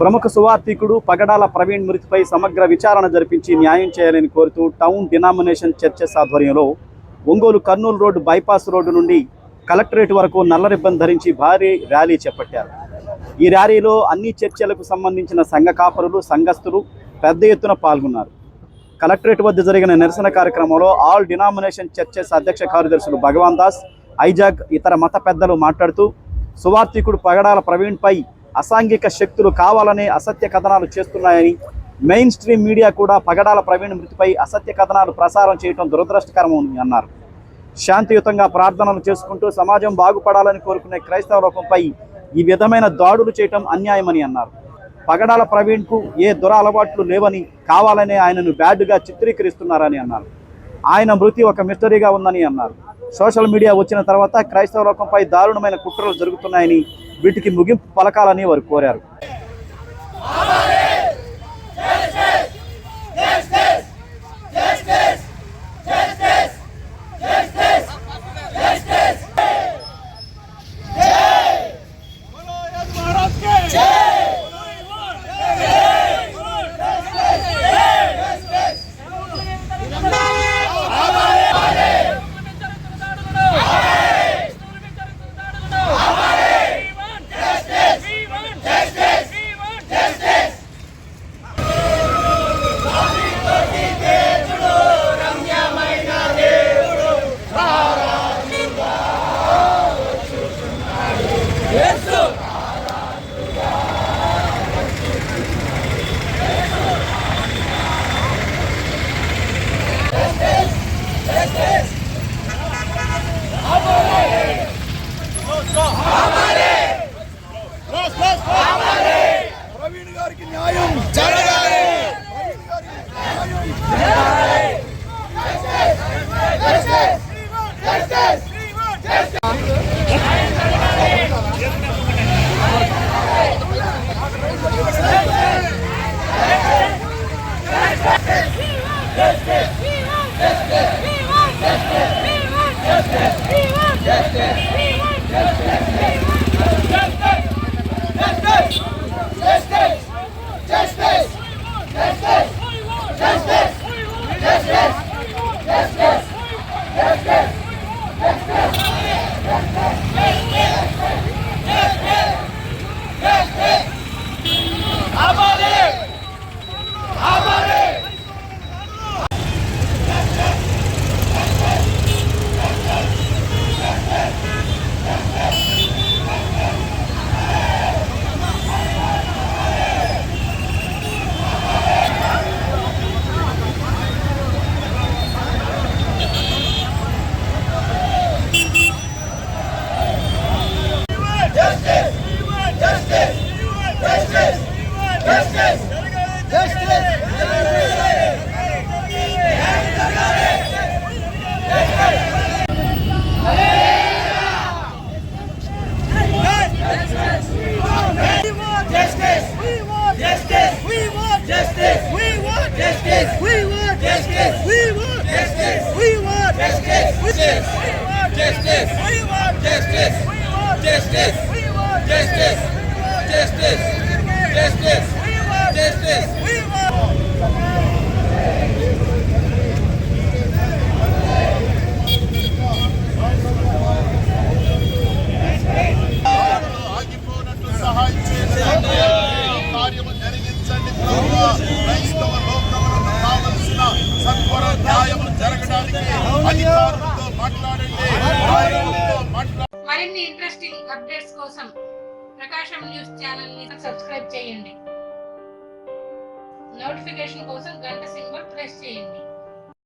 ప్రముఖ సువార్థికుడు పగడాల ప్రవీణ్ మృతిపై సమగ్ర విచారణ జరిపించి న్యాయం చేయాలని కోరుతూ టౌన్ డినామినేషన్ చర్చెస్ ఆధ్వర్యంలో Ongole Kurnool road bypass road నుండి కలెక్టరేట్ వరకు నల్ల రిబ్బన్ ధరించి భారీ ర్యాలీ చేపట్టారు. ఈ ర్యాలీలో అన్ని చర్చలకు సంబంధించిన సంఘ కాపరులు, సంఘస్థులు పెద్ద ఎత్తున పాల్గొన్నారు. కలెక్టరేట్ వద్ద జరిగిన నిరసన కార్యక్రమంలో ఆల్ డినామినేషన్ చర్చెస్ అధ్యక్ష కార్యదర్శులు భగవాన్ దాస్, ఐజాగ్, ఇతర మత పెద్దలు మాట్లాడుతూ సువార్థికుడు పగడాల ప్రవీణ్పై అసాంఘిక శక్తులు కావాలనే అసత్య కథనాలు చేస్తున్నాయని, మెయిన్ స్ట్రీమ్ మీడియా కూడా పగడాల ప్రవీణ్ మృతిపై అసత్య కథనాలు ప్రసారం చేయడం దురదృష్టకరమని అన్నారు. శాంతియుతంగా ప్రార్థనలు చేసుకుంటూ సమాజం బాగుపడాలని కోరుకునే క్రైస్తవ లోకంపై ఈ విధమైన దాడులు చేయటం అన్యాయమని అన్నారు. పగడాల ప్రవీణ్కు ఏ దురలవాట్లు లేవని కావాలనే ఆయనను బ్యాడ్గా చిత్రీకరిస్తున్నారని అన్నారు. ఆయన మృతి ఒక మిస్టరీగా ఉందని అన్నారు. సోషల్ మీడియా వచ్చిన తర్వాత క్రైస్తవ లోకంపై దారుణమైన కుట్రలు జరుగుతున్నాయని, వీటికి ముగింపు పలకాలని వారు కోరారు. ప్రవీణ్ గారికి న్యాయం జరగాలి. మరిన్ని ఇంట్రెస్టింగ్ అప్డేట్స్ కోసం ప్రకాశం న్యూస్ ఛానల్ ని సబ్స్క్రైబ్ చేయండి. నోటిఫికేషన్ కోసం గంట సింబల్ ప్రెస్ చేయండి.